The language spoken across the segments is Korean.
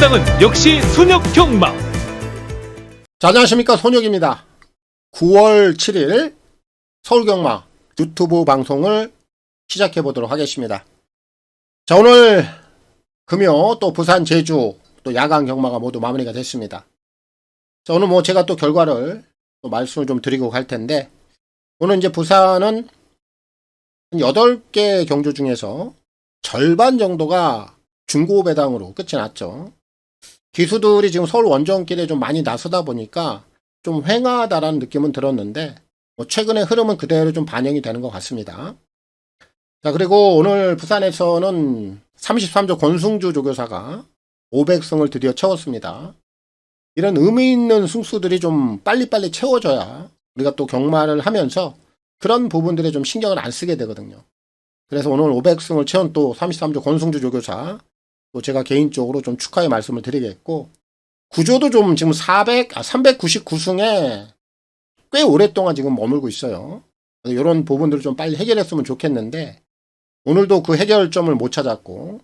배당은 역시 손역경마. 자, 안녕하십니까, 손역입니다. 9월 7일 서울경마 유튜브 방송을 시작해 보도록 하겠습니다. 자, 오늘 금요 또 부산 제주 또 야간 경마가 모두 마무리가 됐습니다. 자, 오늘 제가 또 결과를 또 말씀을 좀 드리고 갈 텐데, 오늘 이제 부산은 8개 경주 중에서 절반 정도가 중고 배당으로 끝이 났죠. 기수들이 지금 서울 원정길에 좀 많이 나서다 보니까 좀 휑하다라는 느낌은 들었는데, 최근의 흐름은 그대로 좀 반영이 되는 것 같습니다. 자, 그리고 오늘 부산에서는 33조 권승주 조교사가 500승을 드디어 채웠습니다. 이런 의미 있는 승수들이 좀 빨리빨리 채워져야 우리가 또 경마를 하면서 그런 부분들에 좀 신경을 안 쓰게 되거든요. 그래서 오늘 500승을 채운 또 33조 권승주 조교사, 또 제가 개인적으로 좀 축하의 말씀을 드리겠고, 구조도 좀 지금 399승에 꽤 오랫동안 지금 머물고 있어요. 이런 부분들을 좀 빨리 해결했으면 좋겠는데, 오늘도 그 해결점을 못 찾았고,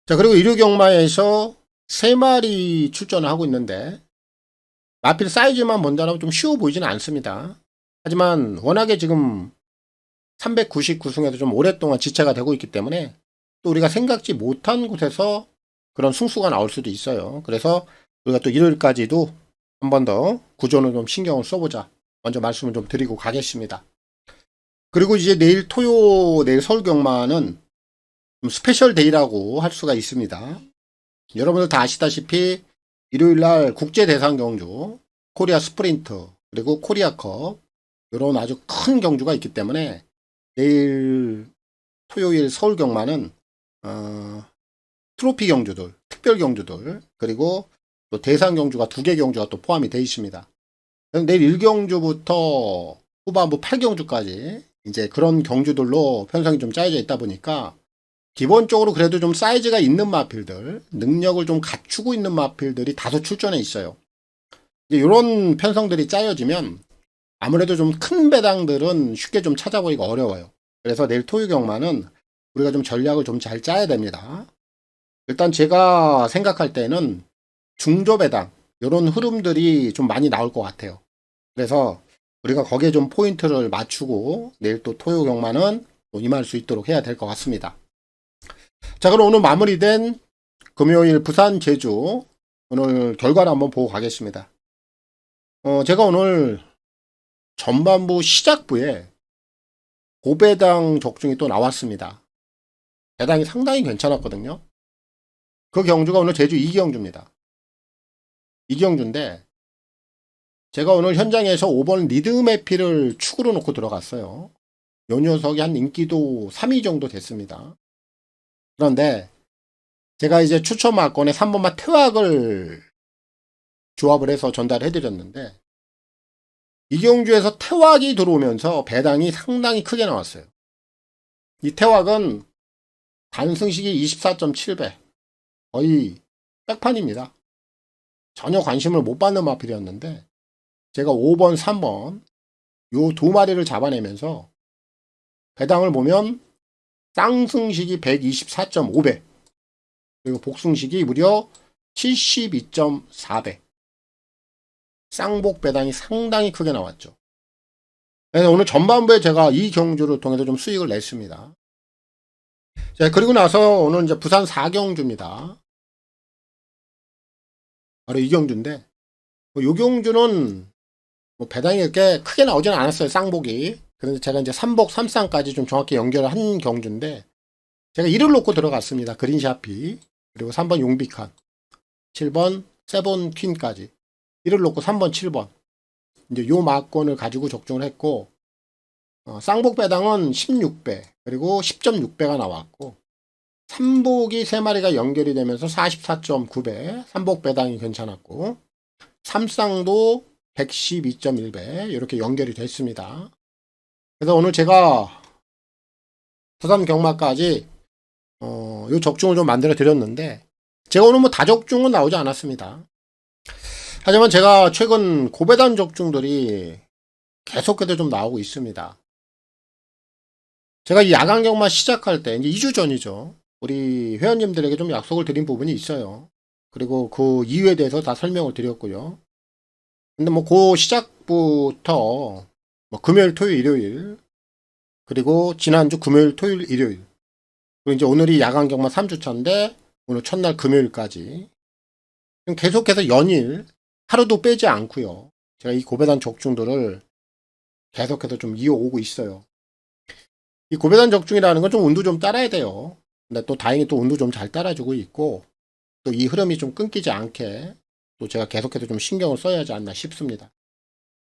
자, 그리고 일요경마에서 3마리 출전을 하고 있는데, 마필 사이즈만 본다면 좀 쉬워 보이지는 않습니다. 하지만 워낙에 지금 399승에도 좀 오랫동안 지체가 되고 있기 때문에 또 우리가 생각지 못한 곳에서 그런 승수가 나올 수도 있어요. 그래서 우리가 또 일요일까지도 한 번 더 구조는 좀 신경을 써보자, 먼저 말씀을 좀 드리고 가겠습니다. 그리고 이제 내일 내일 서울경마는 좀 스페셜 데이라고 할 수가 있습니다. 여러분들 다 아시다시피 일요일날 국제 대상 경주, 코리아 스프린트, 그리고 코리아컵, 이런 아주 큰 경주가 있기 때문에 내일 토요일 서울경마는 트로피 경주들, 특별 경주들, 그리고 또 대상 경주가 2개 경주가 또 포함이 되어 있습니다. 내일 1경주부터 후반부 8경주까지 이제 그런 경주들로 편성이 좀 짜여져 있다 보니까 기본적으로 그래도 좀 사이즈가 있는 마필들, 능력을 좀 갖추고 있는 마필들이 다소 출전해 있어요. 이런 편성들이 짜여지면 아무래도 좀 큰 배당들은 쉽게 좀 찾아보기가 어려워요. 그래서 내일 토요 경마는 우리가 좀 전략을 좀 잘 짜야 됩니다. 일단 제가 생각할 때는 중조 배당, 이런 흐름들이 좀 많이 나올 것 같아요. 그래서 우리가 거기에 좀 포인트를 맞추고 내일 또 토요 경마는 또 임할 수 있도록 해야 될 것 같습니다. 자, 그럼 오늘 마무리된 금요일 부산 제주 오늘 결과를 한번 보고 가겠습니다. 제가 오늘 전반부 시작부에 고배당 적중이 또 나왔습니다. 배당이 상당히 괜찮았거든요. 그 경주가 오늘 제주 2경주입니다. 2경주인데 제가 오늘 현장에서 5번 리드매피를 축으로 놓고 들어갔어요. 요 녀석이 한 인기도 3위 정도 됐습니다. 그런데 제가 이제 추천 막건에 3번마 태왁을 조합을 해서 전달해 드렸는데, 이경주에서 태왁이 들어오면서 배당이 상당히 크게 나왔어요. 이 태왁은 단승식이 24.7배, 거의 백판입니다. 전혀 관심을 못 받는 마필이었는데 제가 5번, 3번 요 2마리를 잡아내면서 배당을 보면 쌍승식이 124.5배, 그리고 복승식이 무려 72.4배. 쌍복 배당이 상당히 크게 나왔죠. 그래서 오늘 전반부에 제가 이 경주를 통해서 좀 수익을 냈습니다. 자, 그리고 나서 오늘 이제 부산 4경주입니다. 바로 이 경주인데, 이 경주는 배당이 이렇게 크게 나오지는 않았어요, 쌍복이. 그런데 제가 이제 3복, 3쌍까지 좀 정확히 연결을 한 경주인데, 제가 1을 놓고 들어갔습니다. 그린샤피, 그리고 3번 용비칸, 7번 세본 퀸까지 1을 놓고 3번 7번 이제 요 마건을 가지고 적중을 했고, 쌍복 배당은 16배, 그리고 10.6배가 나왔고, 3복이 3마리가 연결이 되면서 44.9배, 3복 배당이 괜찮았고, 3쌍도 112.1배 이렇게 연결이 됐습니다. 그래서 오늘 제가 부산 경마까지 요 적중을 좀 만들어 드렸는데, 제가 오늘 다적중은 나오지 않았습니다. 하지만 제가 최근 고배당 적중들이 계속해서 좀 나오고 있습니다. 제가 이 야간 경마 시작할 때 이제 2주 전이죠. 우리 회원님들에게 좀 약속을 드린 부분이 있어요. 그리고 그 이유에 대해서 다 설명을 드렸고요. 근데 뭐 그 시작부터 뭐 금요일, 토요일, 일요일, 그리고 지난주 금요일, 토요일, 일요일, 그리고 이제 오늘이 야간 경마 3주차인데 오늘 첫날 금요일까지 계속해서 연일 하루도 빼지 않고요. 제가 이 고배단 적중들을 계속해서 좀 이어오고 있어요. 이 고배단 적중이라는 건 좀 운도 좀 따라야 돼요. 근데 또 다행히 또 운도 좀 잘 따라주고 있고, 또 이 흐름이 좀 끊기지 않게 또 제가 계속해서 좀 신경을 써야 하지 않나 싶습니다.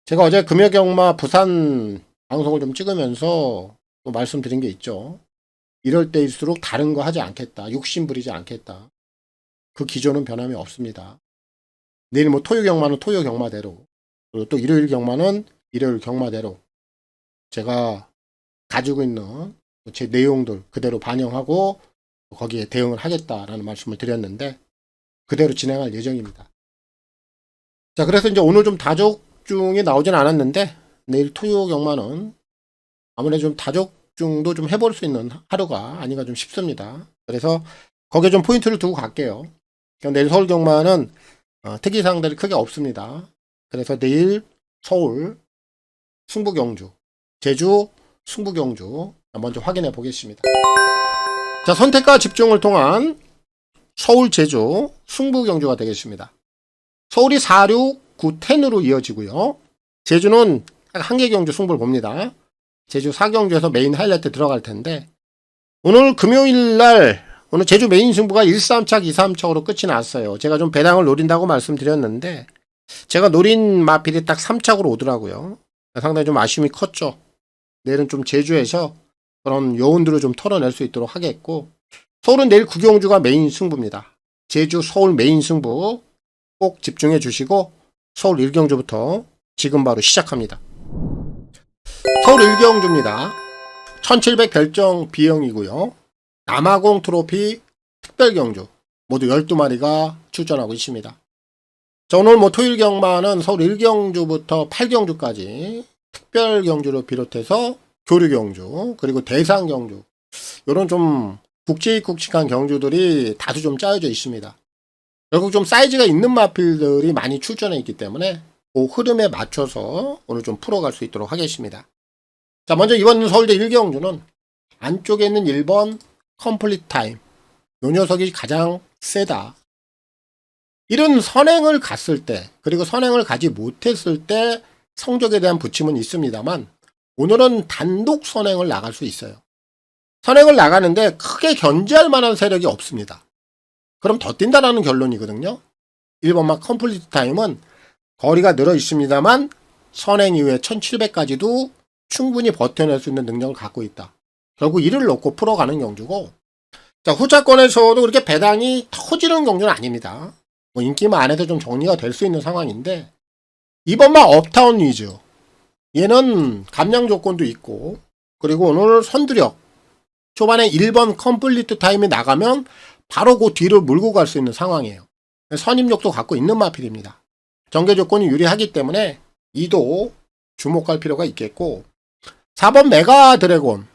제가 어제 금요경마 부산 방송을 좀 찍으면서 또 말씀드린 게 있죠. 이럴 때일수록 다른 거 하지 않겠다. 욕심 부리지 않겠다. 그 기조는 변함이 없습니다. 내일 뭐 토요 경마는 토요 경마대로, 그리고 또 일요일 경마는 일요일 경마대로 제가 가지고 있는 제 내용들 그대로 반영하고 거기에 대응을 하겠다라는 말씀을 드렸는데 그대로 진행할 예정입니다. 자, 그래서 이제 오늘 좀 다적중이 나오진 않았는데 내일 토요 경마는 아무래도 좀 다적중도 좀 해볼 수 있는 하루가 아닌가 좀 싶습니다. 그래서 거기에 좀 포인트를 두고 갈게요. 내일 서울 경마는 특이사항들이 크게 없습니다. 그래서 내일 서울, 승부 경주, 제주, 승부 경주 먼저 확인해 보겠습니다. 자, 선택과 집중을 통한 서울, 제주, 승부 경주가 되겠습니다. 서울이 4, 6, 9, 10으로 이어지고요. 제주는 한 개 경주 승부를 봅니다. 제주 4경주에서 메인 하이라이트 들어갈 텐데 오늘 금요일 날 오늘 제주 메인 승부가 1, 3착, 2, 3척으로 끝이 났어요. 제가 좀 배당을 노린다고 말씀드렸는데 제가 노린 마필이 딱 3착으로 오더라고요. 상당히 좀 아쉬움이 컸죠. 내일은 좀 제주에서 그런 여운들을 좀 털어낼 수 있도록 하겠고, 서울은 내일 9경주가 메인 승부입니다. 제주, 서울 메인 승부 꼭 집중해 주시고 서울 1경주부터 지금 바로 시작합니다. 서울 1경주입니다. 1700 결정 비영이고요. 남아공 트로피 특별경주 모두 12마리가 출전하고 있습니다. 자, 오늘 뭐 토요일 경마는 서울 1경주부터 8경주까지 특별경주를 비롯해서 교류경주 그리고 대상경주 이런 좀 굵직굵직한 경주들이 다수 좀 짜여져 있습니다. 결국 좀 사이즈가 있는 마필들이 많이 출전해 있기 때문에 그 흐름에 맞춰서 오늘 좀 풀어갈 수 있도록 하겠습니다. 자, 먼저 이번 서울대 1경주는 안쪽에 있는 1번 컴플리트 타임, 이 녀석이 가장 세다. 이런 선행을 갔을 때 그리고 선행을 가지 못했을 때 성적에 대한 부침은 있습니다만 오늘은 단독 선행을 나갈 수 있어요. 선행을 나가는데 크게 견제할 만한 세력이 없습니다. 그럼 더 뛴다라는 결론이거든요. 1번막 컴플리트 타임은 거리가 늘어 있습니다만 선행 이후에 1700까지도 충분히 버텨낼 수 있는 능력을 갖고 있다. 결국 이를 놓고 풀어가는 경주고, 자, 후차권에서도 그렇게 배당이 터지는 경주는 아닙니다. 뭐 인기만 안에서 좀 정리가 될 수 있는 상황인데, 이번만 업타운 위즈, 얘는 감량 조건도 있고, 그리고 오늘 선두력, 초반에 1번 컴플리트 타임이 나가면 바로 그 뒤를 몰고 갈 수 있는 상황이에요. 선임력도 갖고 있는 마필입니다. 전개 조건이 유리하기 때문에 이도 주목할 필요가 있겠고, 4번 메가 드래곤,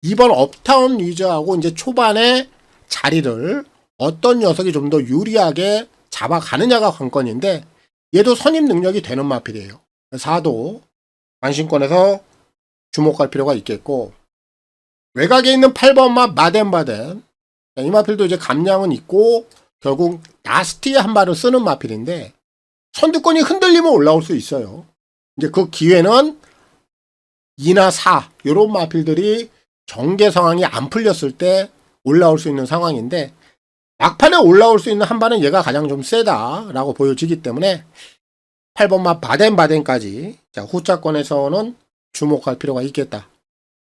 2번 업타운 위즈하고 이제 초반에 자리를 어떤 녀석이 좀 더 유리하게 잡아가느냐가 관건인데 얘도 선임 능력이 되는 마필이에요. 4도 관심권에서 주목할 필요가 있겠고, 외곽에 있는 8번마 마덴바덴, 이 마필도 이제 감량은 있고 결국 나스티에 한 발을 쓰는 마필인데 선두권이 흔들리면 올라올 수 있어요. 이제 그 기회는 2나 4 이런 마필들이 경계 상황이 안 풀렸을 때 올라올 수 있는 상황인데 막판에 올라올 수 있는 한 발은 얘가 가장 좀 세다라고 보여지기 때문에 8번마 바덴바덴까지 후차권에서는 주목할 필요가 있겠다.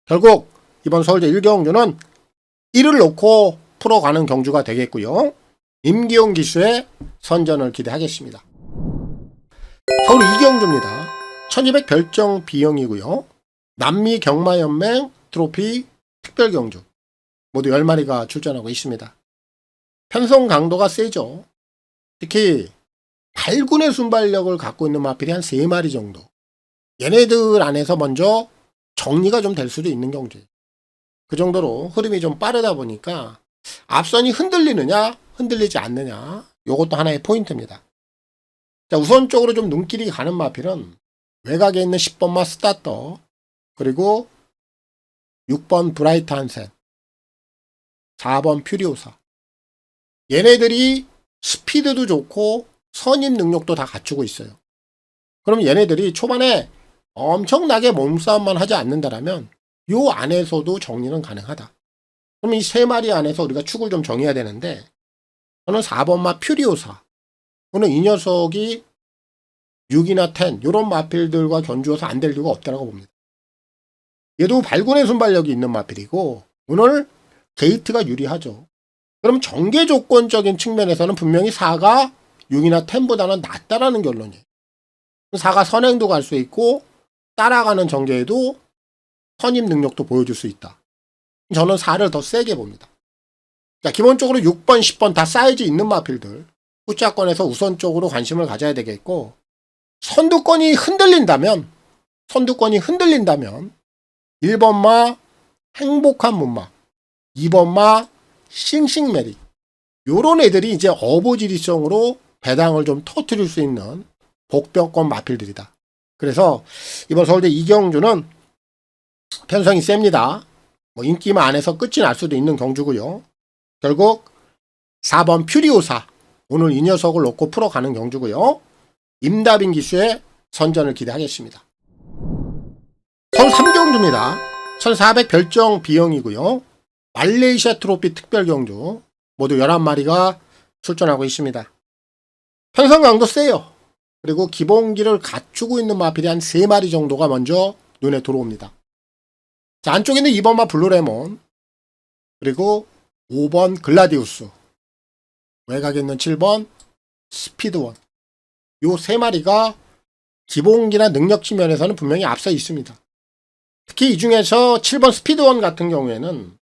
결국 이번 서울대 1경주는 1을 놓고 풀어가는 경주가 되겠고요. 임기용 기수의 선전을 기대하겠습니다. 서울 2경주입니다. 1200 결정 비영이고요. 남미 경마연맹 트로피 특별경주 모두 10마리가 출전하고 있습니다. 편성 강도가 세죠. 특히 8군의 순발력을 갖고 있는 마필이 한 3마리 정도. 얘네들 안에서 먼저 정리가 좀 될 수도 있는 경주예요. 그 정도로 흐름이 좀 빠르다 보니까 앞선이 흔들리느냐 흔들리지 않느냐. 요것도 하나의 포인트입니다. 자, 우선적으로 좀 눈길이 가는 마필은 외곽에 있는 10번마 스타터, 그리고 6번 브라이트 한셋, 4번 퓨리오사. 얘네들이 스피드도 좋고 선임 능력도 다 갖추고 있어요. 그럼 얘네들이 초반에 엄청나게 몸싸움만 하지 않는다라면 요 안에서도 정리는 가능하다. 그럼 이 세 마리 안에서 우리가 축을 좀 정해야 되는데, 저는 4번마 퓨리오사. 저는 이 녀석이 6이나 10 요런 마필들과 견주어서 안 될 이유가 없다고 봅니다. 얘도 발군의 순발력이 있는 마필이고 오늘 게이트가 유리하죠. 그럼 전개 조건적인 측면에서는 분명히 4가 6이나 10보다는 낫다라는 결론이에요. 4가 선행도 갈 수 있고 따라가는 전개에도 선임 능력도 보여줄 수 있다. 저는 4를 더 세게 봅니다. 자, 기본적으로 6번, 10번 다 사이즈 있는 마필들 후자권에서 우선적으로 관심을 가져야 되겠고, 선두권이 흔들린다면 1번마 행복한 문막, 2번마 싱싱메리, 요런 애들이 이제 어부지리성으로 배당을 좀 터뜨릴 수 있는 복병권 마필들이다. 그래서 이번 서울대 이경주는 편성이 셉니다. 뭐 인기만 안에서 끝이 날 수도 있는 경주고요. 결국 4번 퓨리오사, 오늘 이 녀석을 놓고 풀어가는 경주고요. 임다빈 기수의 선전을 기대하겠습니다. 서울 3경주입니다. 1400 별정 B형이고요. 말레이시아 트로피 특별 경주 모두 11마리가 출전하고 있습니다. 편성 강도 세요. 그리고 기본기를 갖추고 있는 마필이 한 3마리 정도가 먼저 눈에 들어옵니다. 자, 안쪽에 있는 2번마 블루레몬, 그리고 5번 글라디우스, 외곽에 있는 7번 스피드원, 요 3마리가 기본기나 능력 측면에서는 분명히 앞서 있습니다. 특히 이 중에서 7번 스피드원 같은 경우에는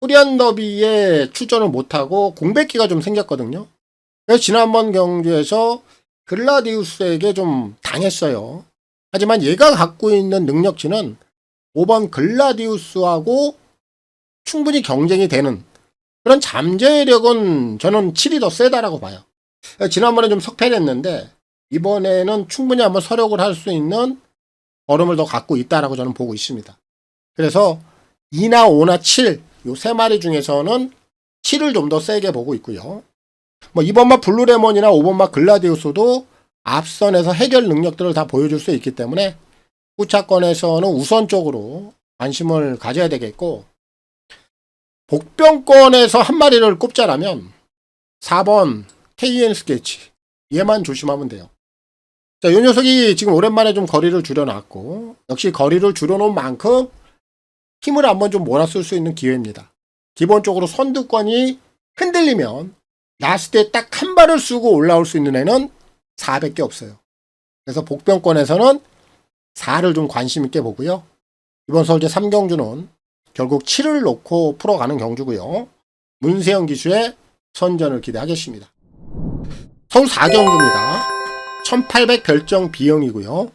코리안 더비에 출전을 못하고 공백기가 좀 생겼거든요. 그래서 지난번 경주에서 글라디우스에게 좀 당했어요. 하지만 얘가 갖고 있는 능력치는 5번 글라디우스하고 충분히 경쟁이 되는 그런 잠재력은 저는 7이 더 세다라고 봐요. 지난번에 좀 석패했는데 이번에는 충분히 한번 서력을 할 수 있는 얼음을 더 갖고 있다라고 저는 보고 있습니다. 그래서 2나 5나 7, 요 세 마리 중에서는 7을 좀 더 세게 보고 있고요. 뭐 2번마 블루레몬이나 5번마 글라디우스도 앞선에서 해결 능력들을 다 보여줄 수 있기 때문에 후차권에서는 우선적으로 관심을 가져야 되겠고, 복병권에서 한 마리를 꼽자라면 4번 KN 스케치, 얘만 조심하면 돼요. 자, 이 녀석이 지금 오랜만에 좀 거리를 줄여놨고, 역시 거리를 줄여놓은 만큼 힘을 한번 좀 몰아쓸 수 있는 기회입니다. 기본적으로 선두권이 흔들리면 라스트에 딱 한 발을 쓰고 올라올 수 있는 애는 400개 없어요. 그래서 복병권에서는 4를 좀 관심 있게 보고요. 이번 서울대 3경주는 결국 7을 놓고 풀어가는 경주고요. 문세영 기수의 선전을 기대하겠습니다. 서울 4경주입니다. 1800 별정 B형이고요.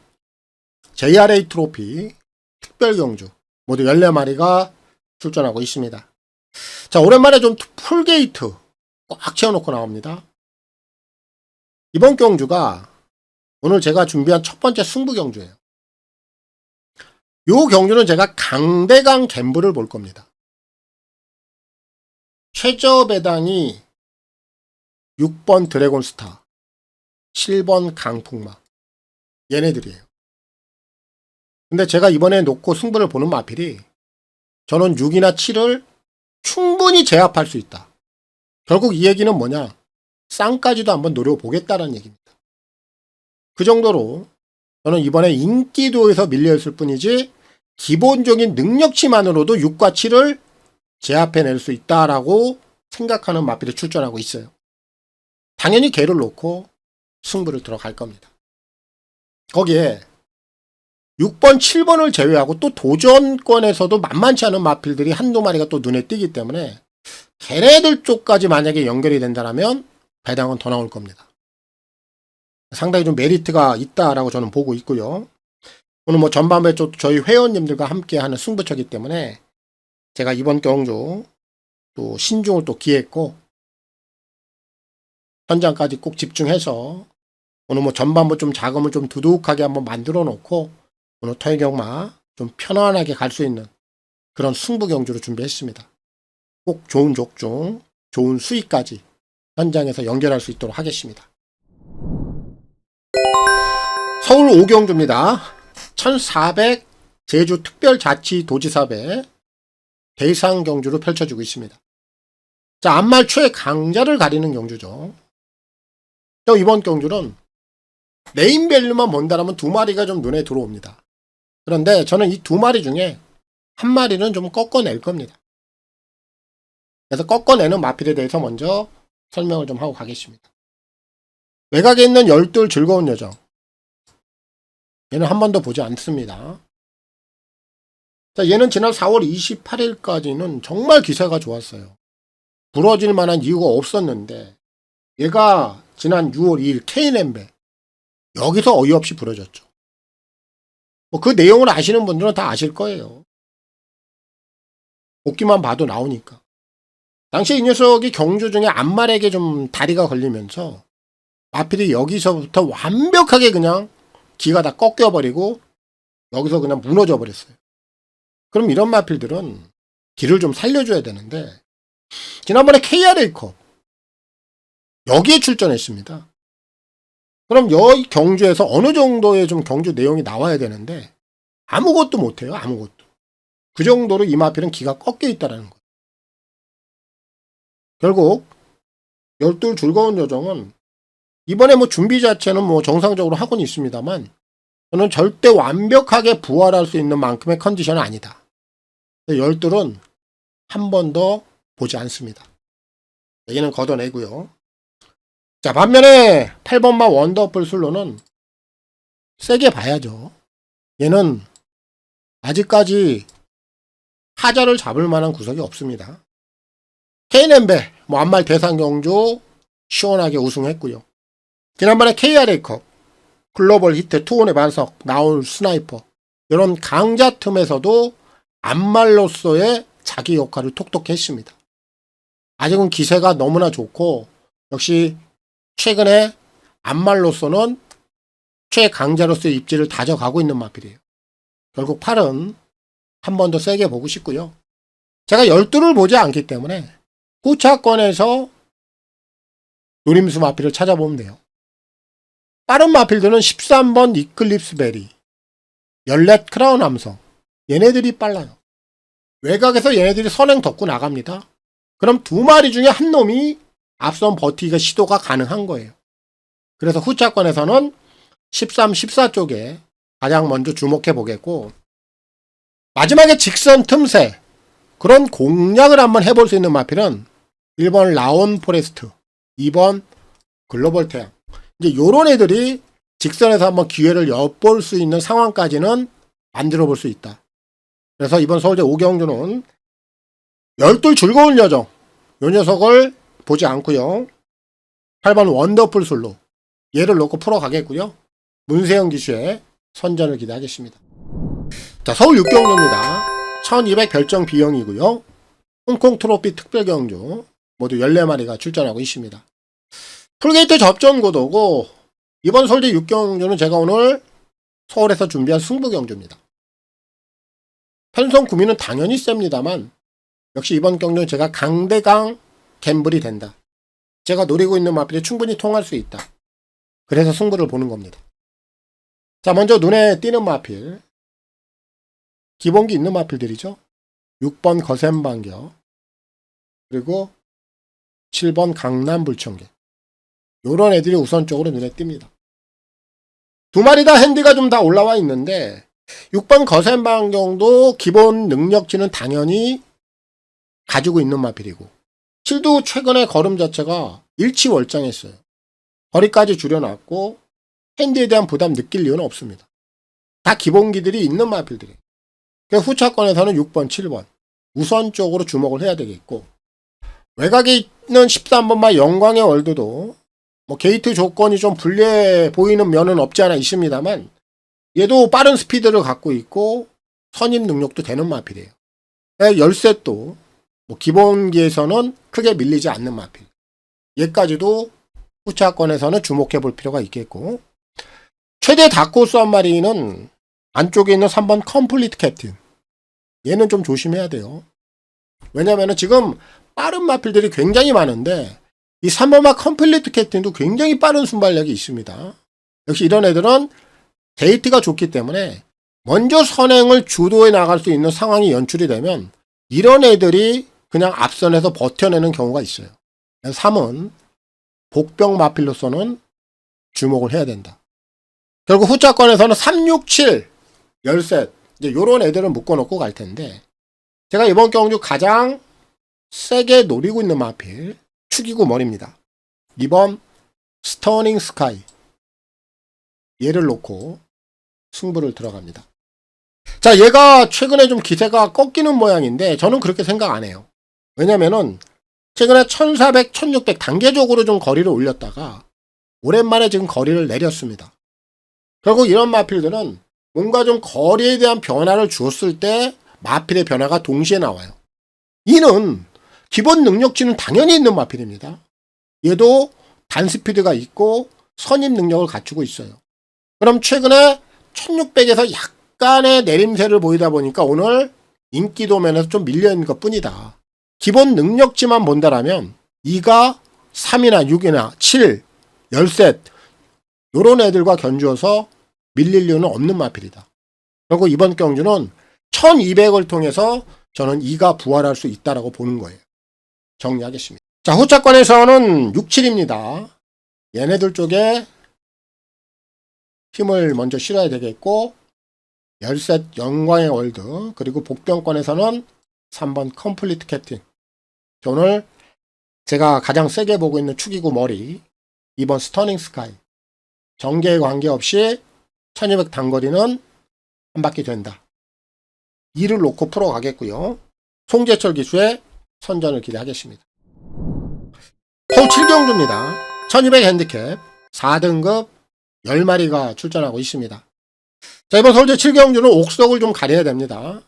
JRA 트로피 특별 경주 모두 14마리가 출전하고 있습니다. 자, 오랜만에 좀 풀게이트 꽉 채워놓고 나옵니다. 이번 경주가 오늘 제가 준비한 첫 번째 승부 경주예요. 요 경주는 제가 강대강 갬블을 볼 겁니다. 최저 배당이 6번 드래곤스타, 7번 강풍막, 얘네들이에요. 근데 제가 이번에 놓고 승부를 보는 마필이 저는 6이나 7을 충분히 제압할 수 있다. 결국 이 얘기는 뭐냐? 쌍까지도 한번 노려보겠다는 얘기입니다. 그 정도로 저는 이번에 인기도에서 밀려있을 뿐이지 기본적인 능력치만으로도 6과 7을 제압해낼 수 있다라고 생각하는 마필이 출전하고 있어요. 당연히 걔를 놓고 승부를 들어갈 겁니다. 거기에 6번, 7번을 제외하고 또 도전권에서도 만만치 않은 마필들이 한두 마리가 또 눈에 띄기 때문에 걔네들 쪽까지 만약에 연결이 된다면 배당은 더 나올 겁니다. 상당히 좀 메리트가 있다라고 저는 보고 있고요. 오늘 뭐 전반부에 저희 회원님들과 함께 하는 승부처이기 때문에 제가 이번 경주 또 신중을 또 기했고, 현장까지 꼭 집중해서 오늘 뭐 전반부 좀 자금을 좀 두둑하게 한번 만들어 놓고 오늘 토요 경마 좀 편안하게 갈 수 있는 그런 승부 경주로 준비했습니다. 꼭 좋은 족중, 좋은 수익까지 현장에서 연결할 수 있도록 하겠습니다. 서울 5경주입니다. 1400 제주특별자치도지사배 대상 경주로 펼쳐지고 있습니다. 자, 앞말 최강자를 가리는 경주죠. 또 이번 경주는 네임밸류만 본다면 두 마리가 좀 눈에 들어옵니다. 그런데 저는 이 두 마리 중에 한 마리는 좀 꺾어낼 겁니다. 그래서 꺾어내는 마필에 대해서 먼저 설명을 좀 하고 가겠습니다. 외곽에 있는 12 즐거운 여정. 얘는 한 번도 보지 않습니다. 자, 얘는 지난 4월 28일까지는 정말 기세가 좋았어요. 부러질 만한 이유가 없었는데 얘가 지난 6월 2일 K&M배 여기서 어이없이 부러졌죠. 뭐 그 내용을 아시는 분들은 다 아실 거예요. 복기만 봐도 나오니까. 당시 이 녀석이 경주 중에 앞말에게 좀 다리가 걸리면서 마필이 여기서부터 완벽하게 그냥 기가 다 꺾여버리고 여기서 그냥 무너져 버렸어요. 그럼 이런 마필들은 기를 좀 살려줘야 되는데 지난번에 KRA컵 여기에 출전했습니다. 그럼 이 경주에서 어느 정도의 좀 경주 내용이 나와야 되는데 아무것도 못해요. 아무것도. 그 정도로 이 마필은 기가 꺾여 있다는 거예요. 결국 12 즐거운 여정은 이번에 뭐 준비 자체는 뭐 정상적으로 하고는 있습니다만 저는 절대 완벽하게 부활할 수 있는 만큼의 컨디션은 아니다. 12은 한 번 더 보지 않습니다. 얘는 걷어내고요. 자, 반면에 8번마 원더풀 슬로는 세게 봐야죠. 얘는 아직까지 타자를 잡을 만한 구석이 없습니다. K&M배 뭐 앞말 대상 경주 시원하게 우승했고요. 지난번에 KRA컵 글로벌 히트 투혼의 반석 나올 스나이퍼 이런 강자 틈에서도 앞말로서의 자기 역할을 톡톡히 했습니다. 아직은 기세가 너무나 좋고 역시 최근에 앞말로서는 최강자로서의 입지를 다져가고 있는 마필이에요. 결국 8은 한 번 더 세게 보고 싶고요. 제가 12를 보지 않기 때문에 후차권에서 노림수 마필을 찾아보면 돼요. 빠른 마필들은 13번 이클립스 베리, 14 크라운 함성 얘네들이 빨라요. 외곽에서 얘네들이 선행 덮고 나갑니다. 그럼 두 마리 중에 한 놈이 앞선 버티기가 시도가 가능한 거예요. 그래서 후차권에서는 13, 14 쪽에 가장 먼저 주목해 보겠고 마지막에 직선 틈새 그런 공략을 한번 해볼 수 있는 마필은 1번 라온 포레스트, 2번 글로벌 태양 이제 요런 애들이 직선에서 한번 기회를 엿볼 수 있는 상황까지는 만들어 볼 수 있다. 그래서 이번 서울대 5경주는 12 즐거운 여정 요 녀석을 보지 않고요. 8번 원더풀 슬로 얘를 놓고 풀어가겠고요. 문세영 기수의 선전을 기대하겠습니다. 자, 서울 6경주입니다. 1200 별정 비영이고요. 홍콩 트로피 특별경주 모두 14마리가 출전하고 있습니다. 풀게이트 접전 고도고 이번 서울대 6경주는 제가 오늘 서울에서 준비한 승부경주입니다. 편성 구미는 당연히 셉니다만 역시 이번 경주는 제가 강대강 갬블이 된다. 제가 노리고 있는 마필이 충분히 통할 수 있다. 그래서 승부를 보는 겁니다. 자, 먼저 눈에 띄는 마필 기본기 있는 마필들이죠. 6번 거센반겨 그리고 7번 강남불청개 요런 애들이 우선적으로 눈에 띕니다. 두 마리 다 핸디가 좀 다 올라와 있는데 6번 거센반경도 기본 능력치는 당연히 가지고 있는 마필이고 7도 최근에 걸음 자체가 일치월장했어요. 거리까지 줄여놨고 핸디에 대한 부담 느낄 이유는 없습니다. 다 기본기들이 있는 마필들이에요. 후차권에서는 6번, 7번 우선적으로 주목을 해야 되겠고 외곽에 있는 13번마 영광의 월드도 뭐 게이트 조건이 좀 불리해 보이는 면은 없지 않아 있습니다만 얘도 빠른 스피드를 갖고 있고 선임 능력도 되는 마필이에요. 열셋도 뭐 기본기에서는 크게 밀리지 않는 마필. 얘까지도 후차권에서는 주목해 볼 필요가 있겠고, 최대 다크호스 한 마리는 안쪽에 있는 3번 컴플리트 캡틴. 얘는 좀 조심해야 돼요. 왜냐면은 지금 빠른 마필들이 굉장히 많은데 이 3번마 컴플리트 캡틴도 굉장히 빠른 순발력이 있습니다. 역시 이런 애들은 데이트가 좋기 때문에 먼저 선행을 주도해 나갈 수 있는 상황이 연출이 되면 이런 애들이 그냥 앞선에서 버텨내는 경우가 있어요. 3은 복병 마필로서는 주목을 해야 된다. 결국 후차권에서는 3, 6, 7, 10셋 이제 요런 애들을 묶어놓고 갈 텐데, 제가 이번 경주 가장 세게 노리고 있는 마필 축이고 머리입니다. 2번 스터닝 스카이. 얘를 놓고 승부를 들어갑니다. 자, 얘가 최근에 좀 기세가 꺾이는 모양인데 저는 그렇게 생각 안 해요. 왜냐면은 최근에 1400, 1600 단계적으로 좀 거리를 올렸다가 오랜만에 지금 거리를 내렸습니다. 결국 이런 마필들은 뭔가 좀 거리에 대한 변화를 주었을 때 마필의 변화가 동시에 나와요. 이는 기본 능력치는 당연히 있는 마필입니다. 얘도 단스피드가 있고 선임 능력을 갖추고 있어요. 그럼 최근에 1600에서 약간의 내림세를 보이다 보니까 오늘 인기도 면에서 좀 밀려있는 것 뿐이다. 기본 능력치만 본다라면 2가 3이나 6이나 7, 10셋 요런 애들과 견주어서 밀릴 이유는 없는 마필이다. 그리고 이번 경주는 1200을 통해서 저는 2가 부활할 수 있다라고 보는 거예요. 정리하겠습니다. 자, 후차권에서는 6, 7입니다. 얘네들 쪽에 힘을 먼저 실어야 되겠고, 10셋 영광의 월드, 그리고 복병권에서는 3번 컴플리트 캡틴. 오늘 제가 가장 세게 보고 있는 축이고 머리, 2번 스터닝 스카이. 전개에 관계없이 1200 단거리는 한 바퀴 된다. 2를 놓고 풀어가겠고요. 송재철 기수의 선전을 기대하겠습니다. 호 7경주입니다. 1200 핸디캡 4등급 10마리가 출전하고 있습니다. 자, 이번 서울제 7경주는 옥석을 좀 가려야 됩니다.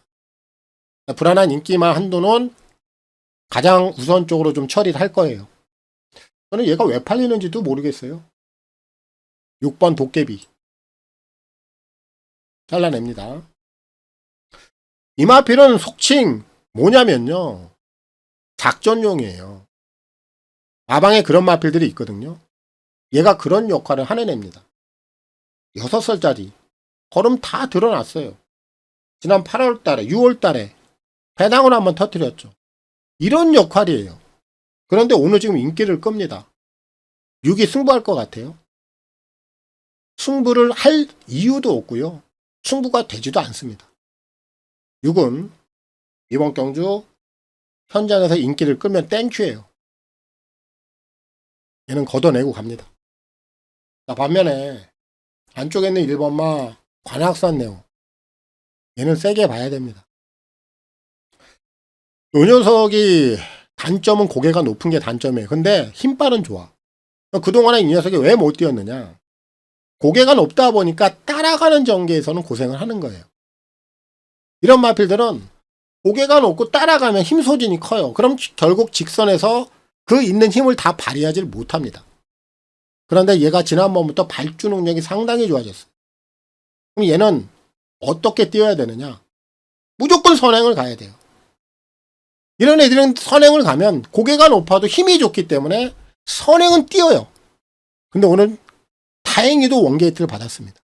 불안한 인기만 한도는 가장 우선적으로 좀 처리를 할 거예요. 저는 얘가 왜 팔리는지도 모르겠어요. 6번 도깨비 잘라냅니다. 이 마필은 속칭 뭐냐면요, 작전용이에요. 마방에 그런 마필들이 있거든요. 얘가 그런 역할을 하는 애입니다. 6살짜리 걸음 다 드러났어요. 지난 8월달에 6월달에 배당을 한번 터뜨렸죠. 이런 역할이에요. 그런데 오늘 지금 인기를 끕니다. 6이 승부할 것 같아요. 승부를 할 이유도 없고요. 승부가 되지도 않습니다. 6은 이번 경주 현장에서 인기를 끌면 땡큐예요. 얘는 걷어내고 갑니다. 자, 반면에 안쪽에 있는 1번마 관악산 네오, 얘는 세게 봐야 됩니다. 요 녀석이 단점은 고개가 높은 게 단점이에요. 근데 힘빨은 좋아. 그동안에 이 녀석이 왜 못 뛰었느냐, 고개가 높다 보니까 따라가는 전개에서는 고생을 하는 거예요. 이런 마필들은 고개가 높고 따라가면 힘 소진이 커요. 그럼 결국 직선에서 그 있는 힘을 다 발휘하지 못합니다. 그런데 얘가 지난번부터 발주 능력이 상당히 좋아졌어요. 그럼 얘는 어떻게 뛰어야 되느냐? 무조건 선행을 가야 돼요. 이런 애들은 선행을 가면 고개가 높아도 힘이 좋기 때문에 선행은 뛰어요. 근데 오늘 다행히도 원게이트를 받았습니다.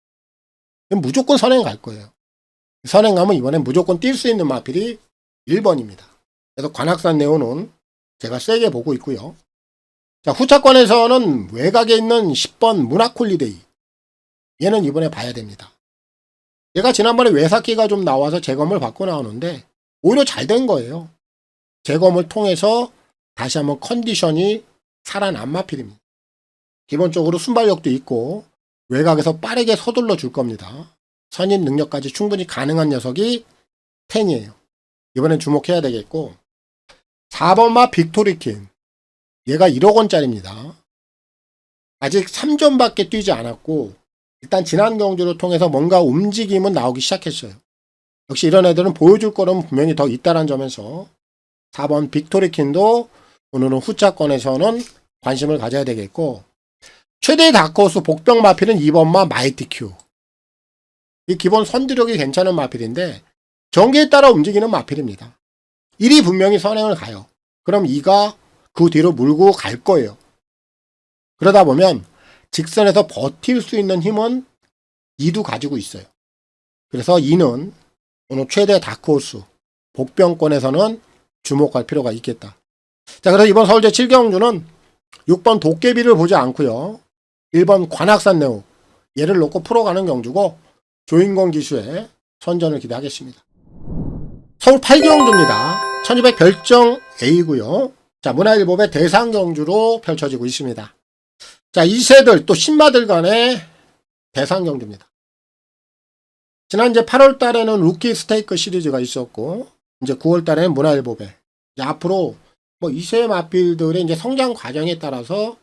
무조건 선행 갈 거예요. 선행 가면 이번엔 무조건 뛸 수 있는 마필이 1번입니다. 그래서 관악산 네오는 제가 세게 보고 있고요. 자, 후차권에서는 외곽에 있는 10번 문화콜리데이. 얘는 이번에 봐야 됩니다. 얘가 지난번에 외삭기가 좀 나와서 재검을 받고 나오는데 오히려 잘 된 거예요. 재검을 통해서 다시 한번 컨디션이 살아난 마필입니다. 기본적으로 순발력도 있고 외곽에서 빠르게 서둘러 줄 겁니다. 선임 능력까지 충분히 가능한 녀석이 10이에요. 이번엔 주목해야 되겠고, 4번마 빅토리킨. 얘가 1억 원짜리입니다. 아직 3점밖에 뛰지 않았고 일단 지난 경주를 통해서 뭔가 움직임은 나오기 시작했어요. 역시 이런 애들은 보여줄 거는 분명히 더 있다는 점에서 4번 빅토리킨도 오늘은 후차권에서는 관심을 가져야 되겠고, 최대 다크호스 복병 마필은 2번마 마이티 큐. 이 기본 선두력이 괜찮은 마필인데 전개에 따라 움직이는 마필입니다. 1이 분명히 선행을 가요. 그럼 2가 그 뒤로 물고 갈 거예요. 그러다 보면 직선에서 버틸 수 있는 힘은 2도 가지고 있어요. 그래서 2는 오늘 최대 다크호스 복병권에서는 주목할 필요가 있겠다. 자, 그래서 이번 서울제 7경주는 6번 도깨비를 보지 않고요. 1번 관악산 내후 얘를 놓고 풀어가는 경주고 조인권 기수의 선전을 기대하겠습니다. 서울 8경주입니다. 1200 별정 A고요. 자, 문화일보의 대상 경주로 펼쳐지고 있습니다. 자, 이세들 또 신마들 간의 대상 경주입니다. 지난 이제 8월 달에는 루키 스테이크 시리즈가 있었고 이제 9월 달에는 문화일보배. 앞으로 뭐 이세 마필들의 이제 성장 과정에 따라서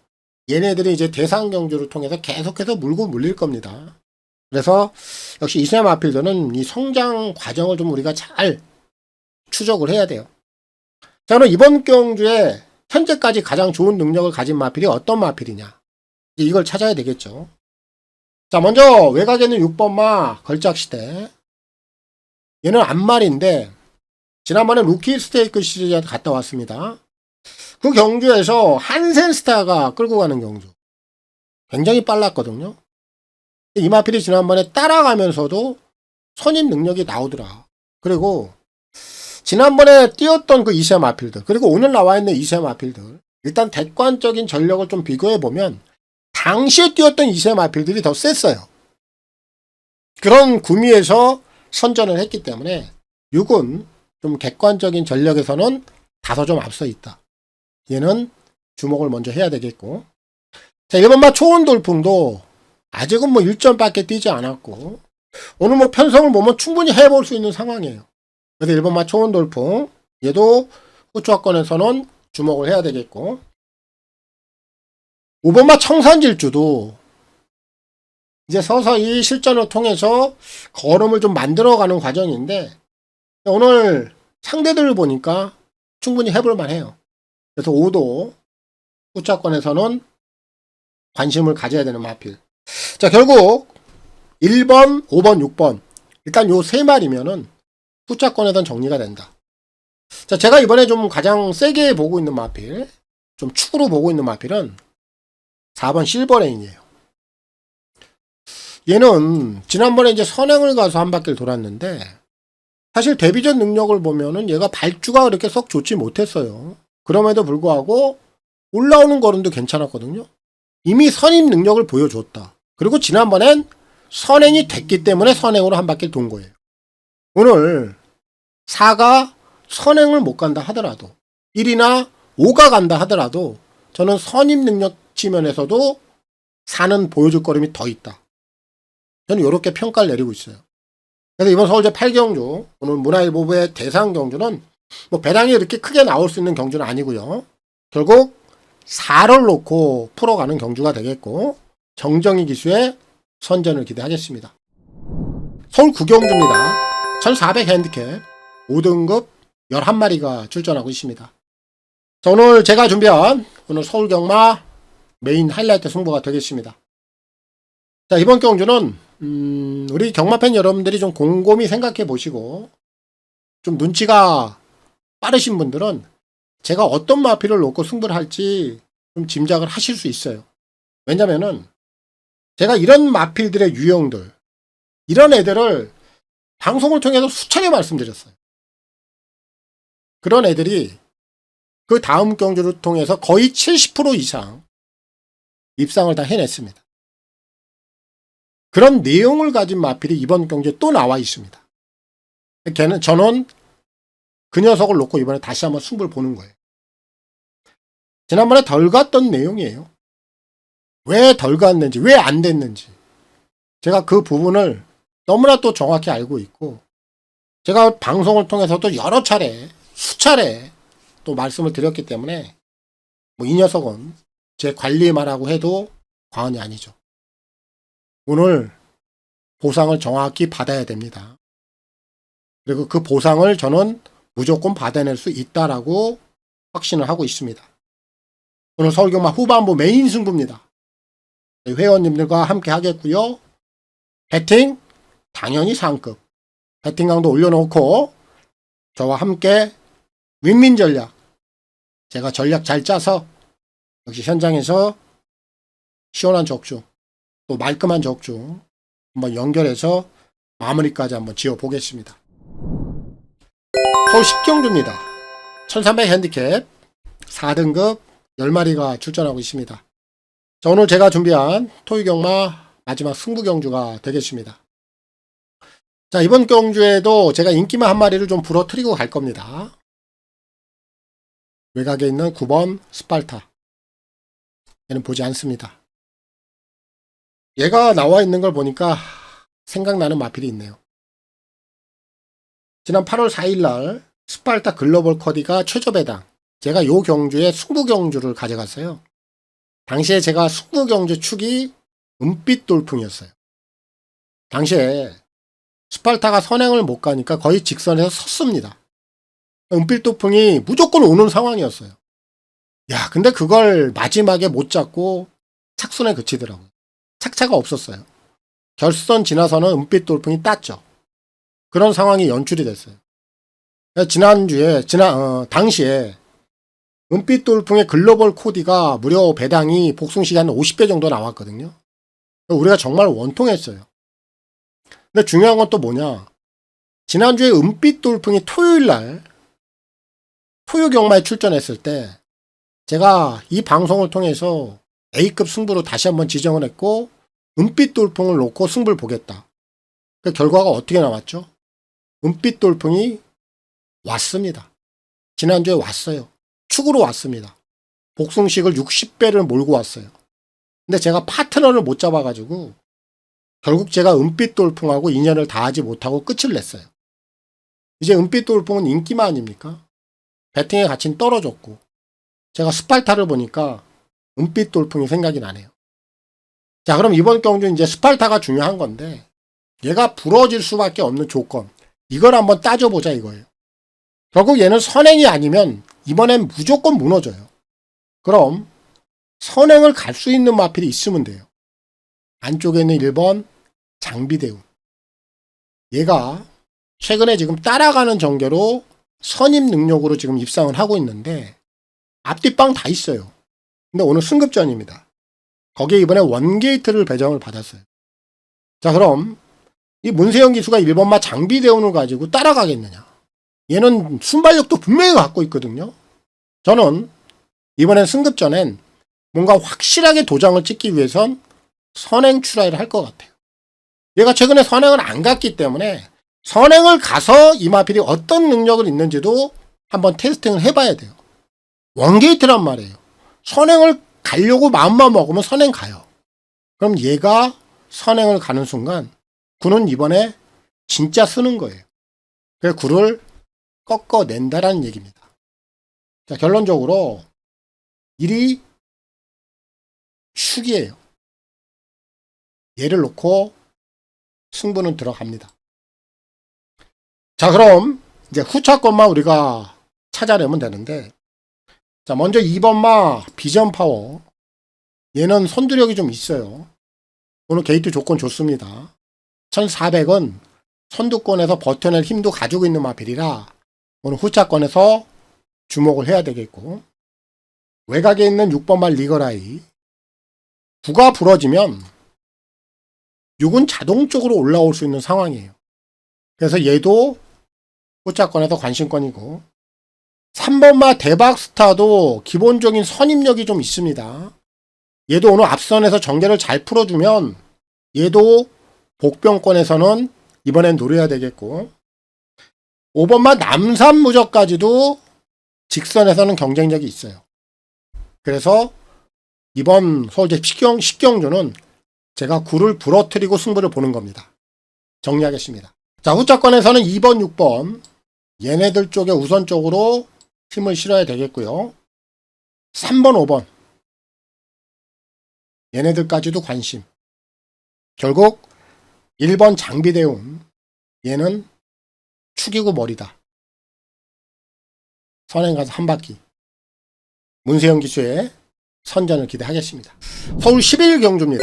얘네들이 이제 대상 경주를 통해서 계속해서 물고 물릴 겁니다. 그래서 역시 이세 마필들은 이 성장 과정을 좀 우리가 잘 추적을 해야 돼요. 자, 그럼 이번 경주에 현재까지 가장 좋은 능력을 가진 마필이 어떤 마필이냐? 이걸 찾아야 되겠죠. 자, 먼저 외곽에는 6번마 걸작시대. 얘는 안말인데 지난번에 루키 스테이크 시리즈에 갔다 왔습니다. 그 경주에서 한센스타가 끌고 가는 경주. 굉장히 빨랐거든요. 이 마필이 지난번에 따라가면서도 선임 능력이 나오더라. 그리고 지난번에 뛰었던 그 이세 마필들, 그리고 오늘 나와 있는 이세 마필들, 일단 객관적인 전력을 좀 비교해보면 당시에 뛰었던 이세 마필들이 더 셌어요. 그런 구미에서 선전을 했기 때문에 6은 좀 객관적인 전력에서는 다소 좀 앞서 있다. 얘는 주목을 먼저 해야 되겠고. 자, 1번마 초원 돌풍도 아직은 뭐 1점밖에 뛰지 않았고 오늘 뭐 편성을 보면 충분히 해볼 수 있는 상황이에요. 그래서 1번마 초원 돌풍 얘도 후추학권에서는 주목을 해야 되겠고 5번마 청산질주도 이제 서서히 실전을 통해서 걸음을 좀 만들어가는 과정인데 오늘 상대들을 보니까 충분히 해볼 만해요. 그래서 5도 후차권에서는 관심을 가져야 되는 마필. 자, 결국 1번, 5번, 6번 일단 요 세 마리면은 후차권에선 정리가 된다. 자, 제가 이번에 좀 가장 세게 보고 있는 마필, 좀 축으로 보고 있는 마필은 4번 실버레인이에요. 얘는 지난번에 이제 선행을 가서 한 바퀴를 돌았는데 사실 데뷔전 능력을 보면은 얘가 발주가 그렇게 썩 좋지 못했어요. 그럼에도 불구하고 올라오는 걸음도 괜찮았거든요. 이미 선임 능력을 보여줬다. 그리고 지난번엔 선행이 됐기 때문에 선행으로 한 바퀴를 돈 거예요. 오늘 4가 선행을 못 간다 하더라도 1이나 5가 간다 하더라도 저는 선임 능력 측면에서도 4는 보여줄 걸음이 더 있다. 저는 이렇게 평가를 내리고 있어요. 그래서 이번 서울제 8경주 오늘 문화일보의 대상 경주는 뭐 배당이 이렇게 크게 나올 수 있는 경주는 아니고요. 결국 4를 놓고 풀어가는 경주가 되겠고 정정희 기수의 선전을 기대하겠습니다. 서울 9경주입니다. 1400 핸디캡 5등급 11마리가 출전하고 있습니다. 자, 오늘 제가 준비한 오늘 서울 경마 메인 하이라이트 승부가 되겠습니다. 자, 이번 경주는 우리 경마팬 여러분들이 좀 곰곰이 생각해 보시고 좀 눈치가 빠르신 분들은 제가 어떤 마필을 놓고 승부를 할지 좀 짐작을 하실 수 있어요. 왜냐면은 제가 이런 마필들의 유형들, 이런 애들을 방송을 통해서 수차례 말씀드렸어요. 그런 애들이 그 다음 경주를 통해서 거의 70% 이상 입상을 다 해냈습니다. 그런 내용을 가진 마필이 이번 경주에 또 나와 있습니다. 저는 그 녀석을 놓고 이번에 다시 한번 승부를 보는 거예요. 지난번에 덜 갔던 내용이에요. 왜 덜 갔는지, 왜 안 됐는지. 제가 그 부분을 너무나 또 정확히 알고 있고, 제가 방송을 통해서도 여러 차례, 수차례 또 말씀을 드렸기 때문에, 뭐 이 녀석은 제 관리마라고 해도 과언이 아니죠. 오늘 보상을 정확히 받아야 됩니다. 그리고 그 보상을 저는 무조건 받아낼 수 있다라고 확신을 하고 있습니다. 오늘 서울경마 후반부 메인 승부입니다. 회원님들과 함께 하겠고요. 배팅 당연히 상급. 배팅 강도 올려놓고 저와 함께 윈윈 전략. 제가 전략 잘 짜서 역시 현장에서 시원한 적중, 또 말끔한 적중 한번 연결해서 마무리까지 한번 지어보겠습니다. 서울 10경주입니다. 1300 핸디캡 4등급 10마리가 출전하고 있습니다. 자, 오늘 제가 준비한 토요경마 마지막 승부경주가 되겠습니다. 자, 이번 경주에도 제가 인기마 한 마리를 좀 부러뜨리고 갈 겁니다. 외곽에 있는 9번 스파르타. 얘는 보지 않습니다. 얘가 나와 있는 걸 보니까 생각나는 마필이 있네요. 지난 8월 4일날 스파르타 글로벌 커디가 최저배당. 제가 요 경주에 승부경주를 가져갔어요. 당시에 제가 승부경주 축이 은빛 돌풍이었어요. 당시에 스파르타가 선행을 못 가니까 거의 직선에서 섰습니다. 은빛 돌풍이 무조건 오는 상황이었어요. 야, 근데 그걸 마지막에 못 잡고 착순에 그치더라고요. 착차가 없었어요. 결선 지나서는 은빛 돌풍이 땄죠. 그런 상황이 연출이 됐어요. 당시에 은빛 돌풍의 글로벌 코디가 무려 배당이 복숭식이 한 50배 정도 나왔거든요. 우리가 정말 원통했어요. 근데 중요한 건 또 뭐냐. 지난주에 은빛 돌풍이 토요일날 토요경마에 출전했을 때 제가 이 방송을 통해서 A급 승부로 다시 한번 지정을 했고 은빛 돌풍을 놓고 승부를 보겠다. 그 결과가 어떻게 나왔죠? 은빛 돌풍이 왔습니다. 지난주에 왔어요. 축으로 왔습니다. 복숭식을 60배를 몰고 왔어요. 근데 제가 파트너를 못 잡아가지고 결국 제가 은빛 돌풍하고 인연을 다하지 못하고 끝을 냈어요. 이제 은빛 돌풍은 인기마 아닙니까? 배팅의 가치는 떨어졌고 제가 스파르타를 보니까 은빛 돌풍이 생각이 나네요. 자, 그럼 이번 경주는 이제 스파르타가 중요한 건데 얘가 부러질 수밖에 없는 조건, 이걸 한번 따져보자 이거예요. 결국 얘는 선행이 아니면 이번엔 무조건 무너져요. 그럼 선행을 갈 수 있는 마필이 있으면 돼요. 안쪽에 있는 1번 장비대운. 얘가 최근에 지금 따라가는 전개로 선임 능력으로 지금 입상을 하고 있는데 앞뒷방 다 있어요. 근데 오늘 승급전입니다. 거기에 이번에 원게이트를 배정을 받았어요. 자, 그럼 이 문세영 기수가 1번마 장비대운을 가지고 따라가겠느냐. 얘는 순발력도 분명히 갖고 있거든요. 저는 이번엔 승급전엔 뭔가 확실하게 도장을 찍기 위해선 선행 출하를 할 것 같아요. 얘가 최근에 선행을 안 갔기 때문에 선행을 가서 이 마필이 어떤 능력을 있는지도 한번 테스팅을 해봐야 돼요. 원게이트란 말이에요. 선행을 가려고 마음만 먹으면 선행 가요. 그럼 얘가 선행을 가는 순간 구는 이번에 진짜 쓰는 거예요. 그래서 구를 꺾어낸다라는 얘기입니다. 자, 결론적으로 1이 축이에요. 얘를 놓고 승부는 들어갑니다. 자, 그럼 이제 후차권만 우리가 찾아내면 되는데, 자, 먼저 2번마 비전 파워. 얘는 선두력이 좀 있어요. 오늘 게이트 조건 좋습니다. 1400은 선두권에서 버텨낼 힘도 가지고 있는 마필이라 오늘 후차권에서 주목을 해야 되겠고, 외곽에 있는 6번마 리거라이. 9가 부러지면 6은 자동적으로 올라올 수 있는 상황이에요. 그래서 얘도 후차권에서 관심권이고, 3번마 대박스타도 기본적인 선임력이 좀 있습니다. 얘도 오늘 앞선에서 전개를 잘 풀어주면 얘도 복병권에서는 이번엔 노려야 되겠고, 5번마 남산무적까지도 직선에서는 경쟁력이 있어요. 그래서 이번 서울제 10경주는 제가 9를 부러뜨리고 승부를 보는 겁니다. 정리하겠습니다. 자, 후차권에서는 2번, 6번 얘네들 쪽에 우선적으로 힘을 실어야 되겠고요. 3번, 5번 얘네들까지도 관심. 결국 1번 장비대운 얘는 축이고 머리다. 선행 가서 한 바퀴. 문세영 기수의 선전을 기대하겠습니다. 서울 11경주입니다.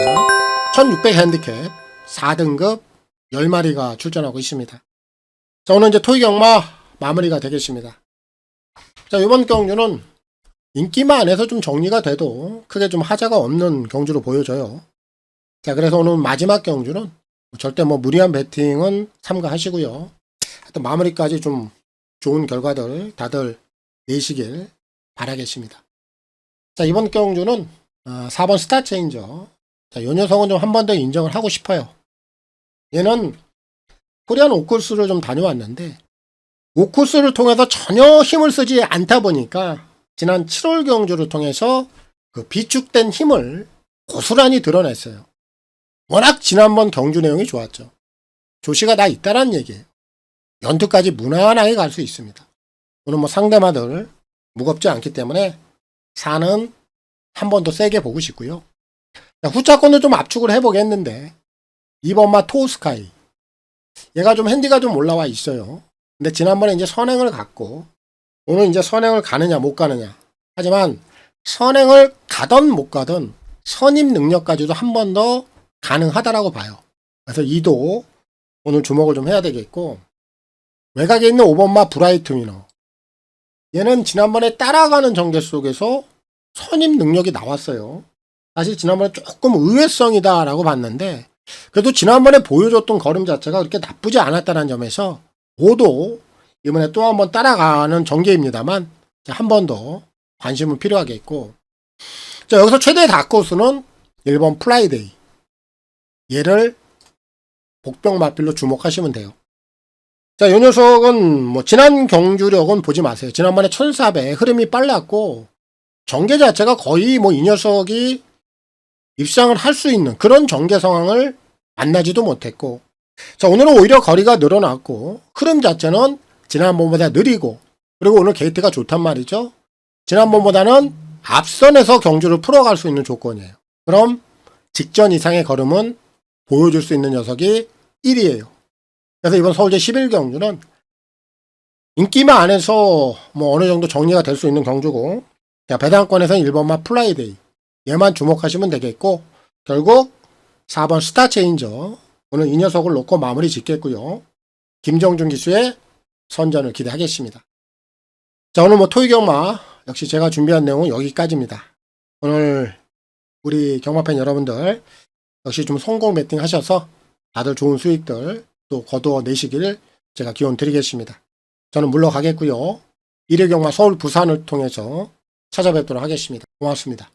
1600 핸디캡 4등급 10마리가 출전하고 있습니다. 자, 오늘 이제 토익 경마 마무리가 되겠습니다. 자, 이번 경주는 인기만 안에서 좀 정리가 돼도 크게 좀 하자가 없는 경주로 보여져요. 자, 그래서 오늘 마지막 경주는 절대 뭐 무리한 배팅은 삼가하시고요. 하여튼 마무리까지 좀 좋은 결과들 다들 내시길 바라겠습니다. 자, 이번 경주는 4번 스타 체인저. 자, 요 녀석은 좀 한 번 더 인정을 하고 싶어요. 얘는 코리안 5코스를 좀 다녀왔는데 5코스를 통해서 전혀 힘을 쓰지 않다 보니까 지난 7월 경주를 통해서 그 비축된 힘을 고스란히 드러냈어요. 워낙 지난번 경주 내용이 좋았죠. 조시가 다 있다란 얘기예요. 연투까지 무난하게 갈 수 있습니다. 오늘 뭐 상대마들 무겁지 않기 때문에 4는 한 번 더 세게 보고 싶고요. 후차권도 좀 압축을 해보겠는데 2번마 토스카이 얘가 좀 핸디가 좀 올라와 있어요. 근데 지난번에 이제 선행을 갔고 오늘 이제 선행을 가느냐 못 가느냐. 하지만 선행을 가던 못 가던 선임 능력까지도 한 번 더 가능하다라고 봐요. 그래서 2도 오늘 주목을 좀 해야 되겠고, 외곽에 있는 5번마 브라이트 위너 얘는 지난번에 따라가는 전개 속에서 선임 능력이 나왔어요. 사실 지난번에 조금 의외성이다 라고 봤는데 그래도 지난번에 보여줬던 걸음 자체가 그렇게 나쁘지 않았다는 점에서 5도 이번에 또 한 번 따라가는 전개입니다만 한 번 더 관심은 필요하겠고, 자, 여기서 최대 다크호스는 1번 플라이데이 얘를 복병 맞빌로 주목하시면 돼요. 자, 이 녀석은 뭐 지난 경주력은 보지 마세요. 지난번에 1400 흐름이 빨랐고 전개 자체가 거의 뭐 이 녀석이 입상을 할 수 있는 그런 전개 상황을 만나지도 못했고, 자, 오늘은 오히려 거리가 늘어났고 흐름 자체는 지난번보다 느리고 그리고 오늘 게이트가 좋단 말이죠. 지난번보다는 앞선에서 경주를 풀어갈 수 있는 조건이에요. 그럼 직전 이상의 걸음은 보여줄 수 있는 녀석이 1위예요. 그래서 이번 서울제 11경주는 인기만 안에서 뭐 어느 정도 정리가 될 수 있는 경주고, 배당권에서는 1번마 플라이데이 얘만 주목하시면 되겠고, 결국 4번 스타 체인저 오늘 이 녀석을 놓고 마무리 짓겠고요. 김정준 기수의 선전을 기대하겠습니다. 자, 오늘 뭐 토익 경마 역시 제가 준비한 내용은 여기까지입니다. 오늘 우리 경마팬 여러분들 역시 좀 성공 배팅 하셔서 다들 좋은 수익들 또 거두어 내시기를 제가 기원 드리겠습니다. 저는 물러가겠고요. 1회 경마 서울 부산을 통해서 찾아뵙도록 하겠습니다. 고맙습니다.